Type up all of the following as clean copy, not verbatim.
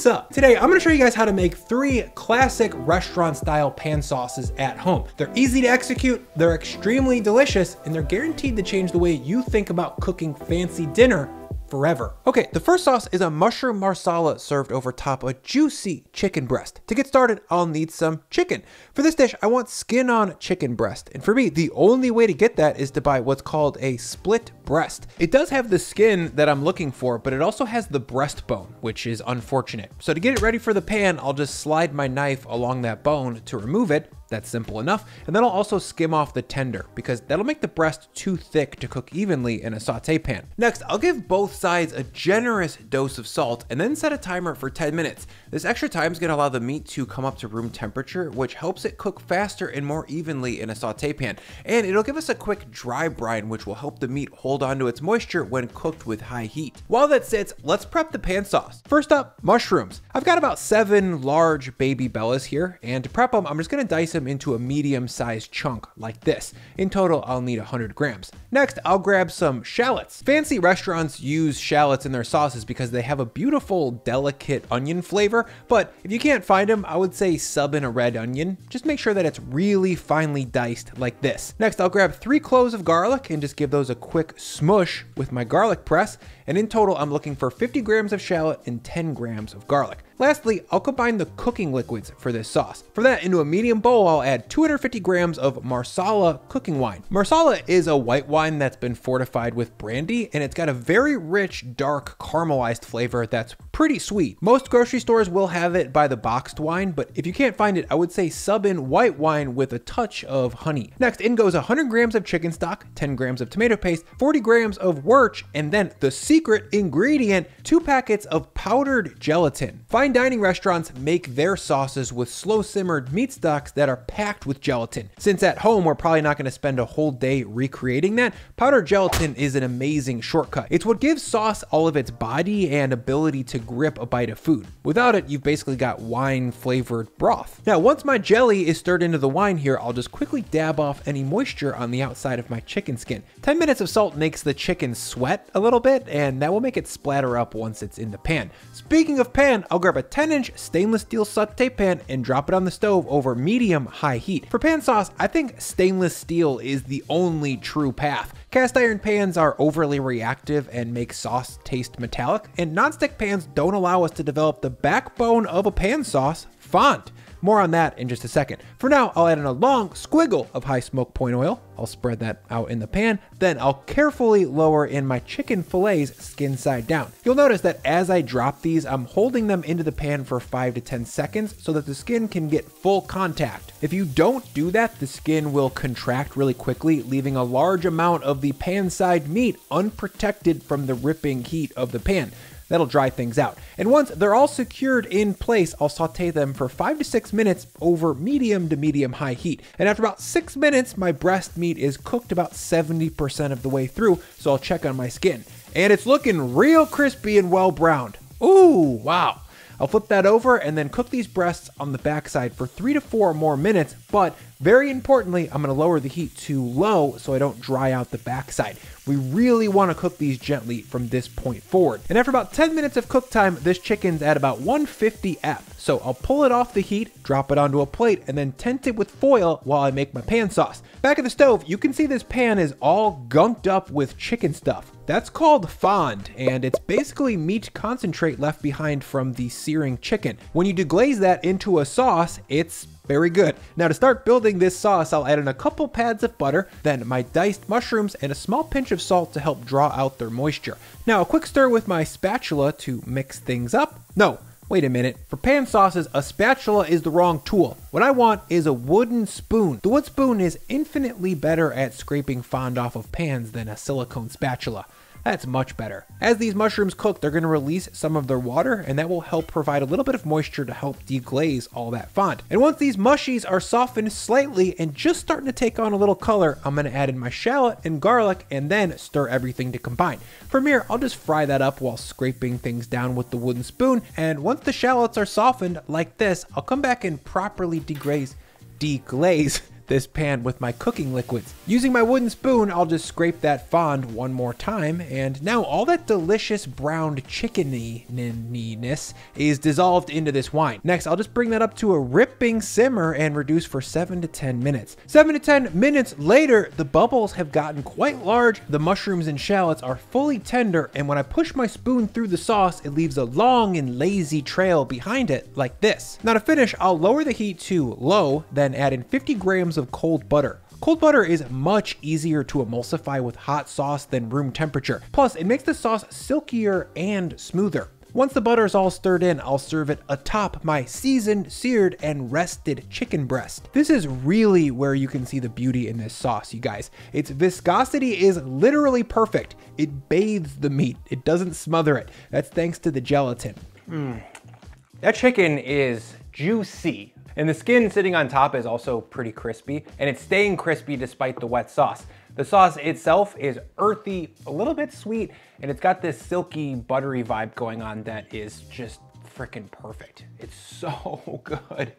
what's up? Today, I'm gonna show you guys how to make 3 classic restaurant style pan sauces at home. They're easy to execute, they're extremely delicious, and they're guaranteed to change the way you think about cooking fancy dinner forever. Okay, the first sauce is a mushroom marsala served over top a juicy chicken breast. To get started, I'll need some chicken. For this dish, I want skin on chicken breast. And for me, the only way to get that is to buy what's called a split breast. It does have the skin that I'm looking for, but it also has the breastbone, which is unfortunate. So to get it ready for the pan, I'll just slide my knife along that bone to remove it. That's simple enough. And then I'll also skim off the tender because that'll make the breast too thick to cook evenly in a saute pan. Next, I'll give both sides a generous dose of salt and then set a timer for 10 minutes. This extra time is gonna allow the meat to come up to room temperature, which helps it cook faster and more evenly in a saute pan. And it'll give us a quick dry brine, which will help the meat hold onto its moisture when cooked with high heat. While that sits, let's prep the pan sauce. First up, mushrooms. I've got about 7 large baby bellas here, and to prep them, I'm just gonna dice them into a medium-sized chunk like this. In total, I'll need 100 grams. Next, I'll grab some shallots. Fancy restaurants use shallots in their sauces because they have a beautiful, delicate onion flavor, but if you can't find them, I would say sub in a red onion. Just make sure that it's really finely diced like this. Next, I'll grab 3 cloves of garlic and just give those a quick smush with my garlic press. And in total, I'm looking for 50 grams of shallot and 10 grams of garlic. Lastly, I'll combine the cooking liquids for this sauce. For that, into a medium bowl, I'll add 250 grams of Marsala cooking wine. Marsala is a white wine that's been fortified with brandy, and it's got a very rich, dark, caramelized flavor that's pretty sweet. Most grocery stores will have it by the boxed wine, but if you can't find it, I would say sub in white wine with a touch of honey. Next, in goes 100 grams of chicken stock, 10 grams of tomato paste, 40 grams of werch, and then the secret ingredient, 2 packets of powdered gelatin. Fine dining restaurants make their sauces with slow simmered meat stocks that are packed with gelatin. Since at home we're probably not going to spend a whole day recreating that, powdered gelatin is an amazing shortcut. It's what gives sauce all of its body and ability to grip a bite of food. Without it, you've basically got wine flavored broth. Now, once my jelly is stirred into the wine here, I'll just quickly dab off any moisture on the outside of my chicken skin. 10 minutes of salt makes the chicken sweat a little bit, and that will make it splatter up once it's in the pan. Speaking of pan, I'll grab a 10-inch stainless steel saute pan and drop it on the stove over medium-high heat. For pan sauce, I think stainless steel is the only true path. Cast iron pans are overly reactive and make sauce taste metallic, and nonstick pans don't allow us to develop the backbone of a pan sauce, fond. More on that in just a second. For now, I'll add in a long squiggle of high smoke point oil. I'll spread that out in the pan. Then I'll carefully lower in my chicken fillets skin side down. You'll notice that as I drop these, I'm holding them into the pan for 5 to 10 seconds so that the skin can get full contact. If you don't do that, the skin will contract really quickly, leaving a large amount of the pan side meat unprotected from the ripping heat of the pan. That'll dry things out. And once they're all secured in place, I'll saute them for 5 to 6 minutes over medium to medium high heat. And after about 6 minutes, my breast meat is cooked about 70% of the way through, so I'll check on my skin. And it's looking real crispy and well browned. Ooh, wow. I'll flip that over and then cook these breasts on the backside for 3 to 4 more minutes, but very importantly, I'm gonna lower the heat to low so I don't dry out the backside. We really wanna cook these gently from this point forward. And after about 10 minutes of cook time, this chicken's at about 150 F. So I'll pull it off the heat, drop it onto a plate, and then tent it with foil while I make my pan sauce. Back at the stove, you can see this pan is all gunked up with chicken stuff. That's called fond, and it's basically meat concentrate left behind from the searing chicken. When you deglaze that into a sauce, it's very good. Now to start building this sauce, I'll add in a couple pads of butter, then my diced mushrooms, and a small pinch of salt to help draw out their moisture. Now a quick stir with my spatula to mix things up. No, wait a minute. For pan sauces, a spatula is the wrong tool. What I want is a wooden spoon. The wood spoon is infinitely better at scraping fond off of pans than a silicone spatula. That's much better. As these mushrooms cook, they're going to release some of their water, and that will help provide a little bit of moisture to help deglaze all that fond. And once these mushies are softened slightly and just starting to take on a little color, I'm going to add in my shallot and garlic and then stir everything to combine. From here, I'll just fry that up while scraping things down with the wooden spoon, and once the shallots are softened like this, I'll come back and properly deglaze this pan with my cooking liquids. Using my wooden spoon, I'll just scrape that fond one more time, and now all that delicious browned chickeny-ness is dissolved into this wine. Next, I'll just bring that up to a ripping simmer and reduce for 7 to 10 minutes. 7 to 10 minutes later, the bubbles have gotten quite large, the mushrooms and shallots are fully tender, and when I push my spoon through the sauce, it leaves a long and lazy trail behind it like this. Now to finish, I'll lower the heat to low, then add in 50 grams of cold butter. Cold butter is much easier to emulsify with hot sauce than room temperature. Plus, it makes the sauce silkier and smoother. Once the butter is all stirred in, I'll serve it atop my seasoned, seared, and rested chicken breast. This is really where you can see the beauty in this sauce, you guys. Its viscosity is literally perfect. It bathes the meat. It doesn't smother it. That's thanks to the gelatin. That chicken is juicy. And the skin sitting on top is also pretty crispy, and it's staying crispy despite the wet sauce. The sauce itself is earthy, a little bit sweet, and it's got this silky, buttery vibe going on that is just freaking perfect. It's so good.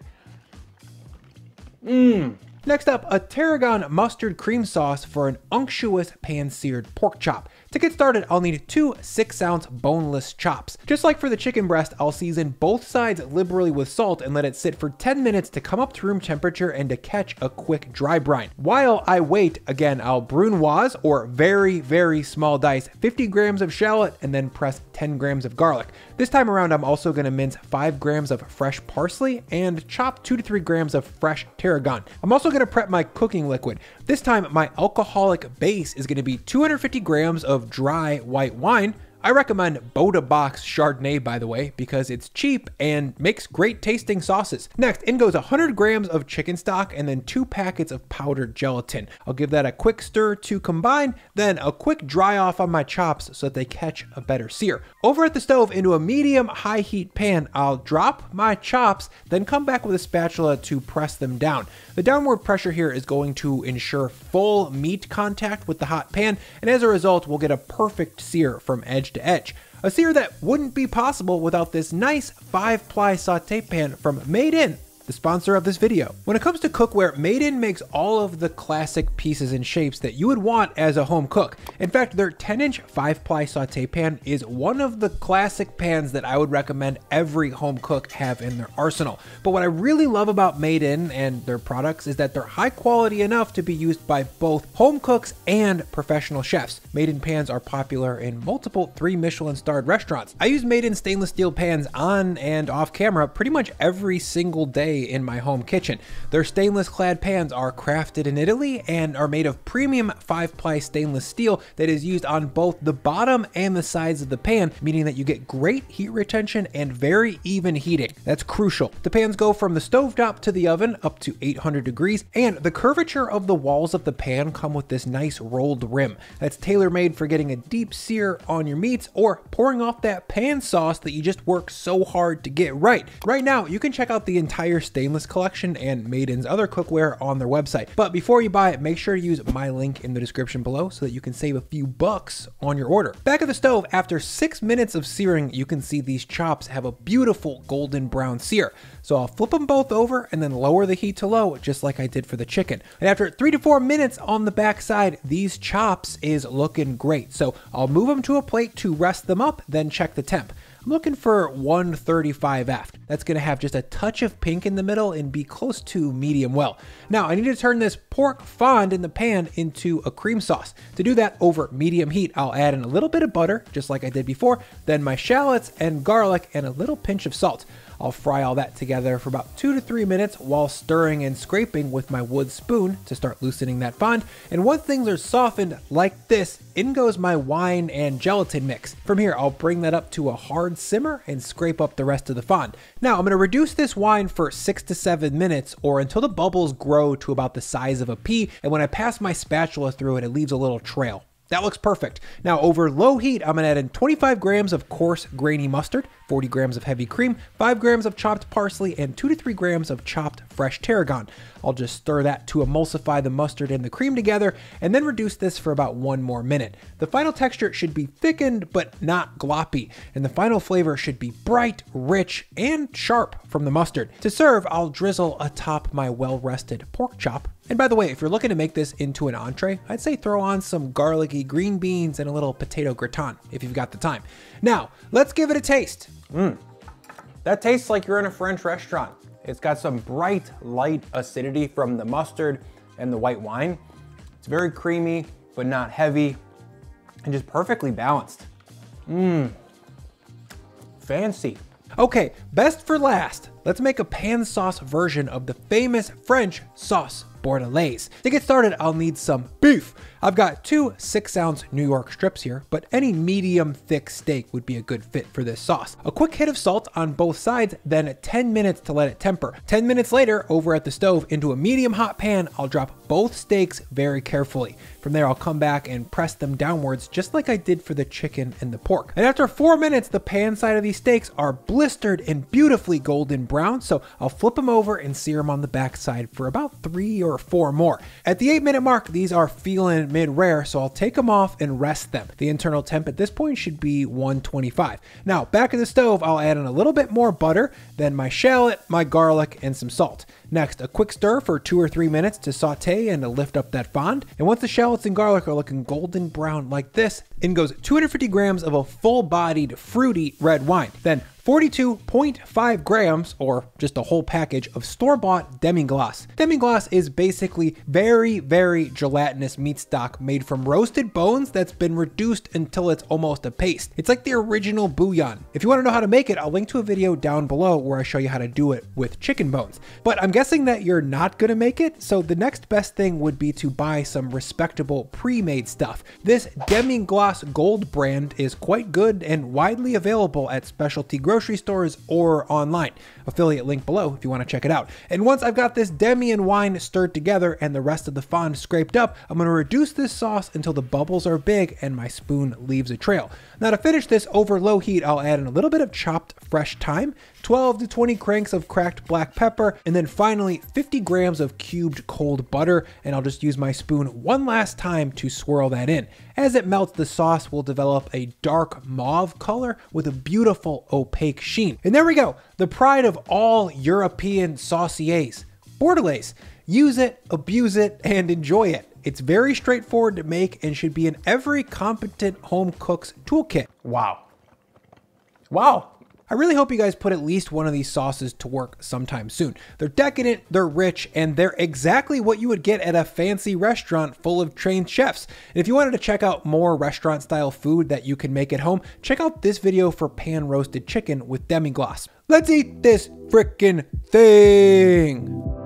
Next up, a tarragon mustard cream sauce for an unctuous pan-seared pork chop. To get started, I'll need 2 6-ounce boneless chops. Just like for the chicken breast, I'll season both sides liberally with salt and let it sit for 10 minutes to come up to room temperature and to catch a quick dry brine. While I wait, again, I'll brunoise, or very, very small dice, 50 grams of shallot and then press 10 grams of garlic. This time around, I'm also gonna mince 5 grams of fresh parsley and chop 2 to 3 grams of fresh tarragon. I'm also gonna prep my cooking liquid. This time, my alcoholic base is gonna be 250 grams of dry white wine. I recommend Boda Box Chardonnay, by the way, because it's cheap and makes great tasting sauces. Next, in goes 100 grams of chicken stock and then 2 packets of powdered gelatin. I'll give that a quick stir to combine, then a quick dry off on my chops so that they catch a better sear. Over at the stove, into a medium high heat pan, I'll drop my chops, then come back with a spatula to press them down. The downward pressure here is going to ensure full meat contact with the hot pan, and as a result, we'll get a perfect sear from edge to edge. A sear that wouldn't be possible without this nice 5-ply saute pan from Made In, the sponsor of this video. When it comes to cookware, Made In makes all of the classic pieces and shapes that you would want as a home cook. In fact, their 10-inch 5-ply saute pan is one of the classic pans that I would recommend every home cook have in their arsenal. But what I really love about Made In and their products is that they're high quality enough to be used by both home cooks and professional chefs. Made In pans are popular in multiple 3 Michelin-starred restaurants. I use Made In stainless steel pans on and off camera pretty much every single day in my home kitchen. Their stainless clad pans are crafted in Italy and are made of premium 5-ply stainless steel that is used on both the bottom and the sides of the pan, meaning that you get great heat retention and very even heating. That's crucial. The pans go from the stovetop to the oven up to 800 degrees, and the curvature of the walls of the pan come with this nice rolled rim that's tailor-made for getting a deep sear on your meats or pouring off that pan sauce that you just work so hard to get right. Right now, you can check out the entire stainless collection and Made In's other cookware on their website. But before you buy it, make sure to use my link in the description below so that you can save a few bucks on your order. Back at the stove, after 6 minutes of searing, you can see these chops have a beautiful golden brown sear. So I'll flip them both over and then lower the heat to low, just like I did for the chicken. And after 3 to 4 minutes on the back side, these chops is looking great. So I'll move them to a plate to rest them up, then check the temp. I'm looking for 135 aft. That's gonna have just a touch of pink in the middle and be close to medium well. Now I need to turn this pork fond in the pan into a cream sauce. To do that over medium heat, I'll add in a little bit of butter, just like I did before, then my shallots and garlic and a little pinch of salt. I'll fry all that together for about 2 to 3 minutes while stirring and scraping with my wood spoon to start loosening that fond. And once things are softened like this, in goes my wine and gelatin mix. From here, I'll bring that up to a hard simmer and scrape up the rest of the fond. Now, I'm gonna reduce this wine for 6 to 7 minutes or until the bubbles grow to about the size of a pea. And when I pass my spatula through it, it leaves a little trail. That looks perfect. Now over low heat, I'm gonna add in 25 grams of coarse grainy mustard, 40 grams of heavy cream, 5 grams of chopped parsley, and 2 to 3 grams of chopped fresh tarragon. I'll just stir that to emulsify the mustard and the cream together, and then reduce this for about 1 more minute. The final texture should be thickened, but not gloppy, and the final flavor should be bright, rich, and sharp from the mustard. To serve, I'll drizzle atop my well-rested pork chop And by the way, if you're looking to make this into an entree, I'd say throw on some garlicky green beans and a little potato gratin if you've got the time. Now, let's give it a taste. That tastes like you're in a French restaurant. It's got some bright, light acidity from the mustard and the white wine. It's very creamy, but not heavy, and just perfectly balanced. Fancy. Okay, best for last, let's make a pan sauce version of the famous French sauce bordelaise. To get started, I'll need some beef. I've got 2 6-ounce New York strips here, but any medium thick steak would be a good fit for this sauce. A quick hit of salt on both sides, then 10 minutes to let it temper. 10 minutes later, over at the stove into a medium hot pan, I'll drop both steaks very carefully. From there, I'll come back and press them downwards just like I did for the chicken and the pork. And after 4 minutes, the pan side of these steaks are blistered and beautifully golden brown, so I'll flip them over and sear them on the back side for about 3 or 4 more. At the 8-minute mark, these are feeling mid-rare, so I'll take them off and rest them. The internal temp at this point should be 125. Now, back at the stove, I'll add in a little bit more butter, then my shallot, my garlic, and some salt. Next, a quick stir for 2 or 3 minutes to saute and to lift up that fond. And once the shallots and garlic are looking golden brown like this, in goes 250 grams of a full-bodied, fruity red wine. Then 42.5 grams, or just a whole package, of store-bought demi-glace. Demi-glace is basically very, very gelatinous meat stock made from roasted bones that's been reduced until it's almost a paste. It's like the original bouillon. If you want to know how to make it, I'll link to a video down below where I show you how to do it with chicken bones. But I'm guessing that you're not going to make it, so the next best thing would be to buy some respectable pre-made stuff. This demi-glace gold brand is quite good and widely available at specialty grocery stores or online. Affiliate link below if you want to check it out. And once I've got this demi and wine stirred together and the rest of the fond scraped up, I'm going to reduce this sauce until the bubbles are big and my spoon leaves a trail. Now to finish this over low heat, I'll add in a little bit of chopped fresh thyme, 12 to 20 cranks of cracked black pepper, and then finally 50 grams of cubed cold butter, and I'll just use my spoon one last time to swirl that in. As it melts, the sauce will develop a dark mauve color with a beautiful opaque sheen. And there we go, the pride of all European sauciers, bordelaise. Use it, abuse it, and enjoy it. It's very straightforward to make and should be in every competent home cook's toolkit. Wow. Wow. I really hope you guys put at least one of these sauces to work sometime soon. They're decadent, they're rich, and they're exactly what you would get at a fancy restaurant full of trained chefs. And if you wanted to check out more restaurant style food that you can make at home, check out this video for pan roasted chicken with demi-glace. Let's eat this frickin' thing.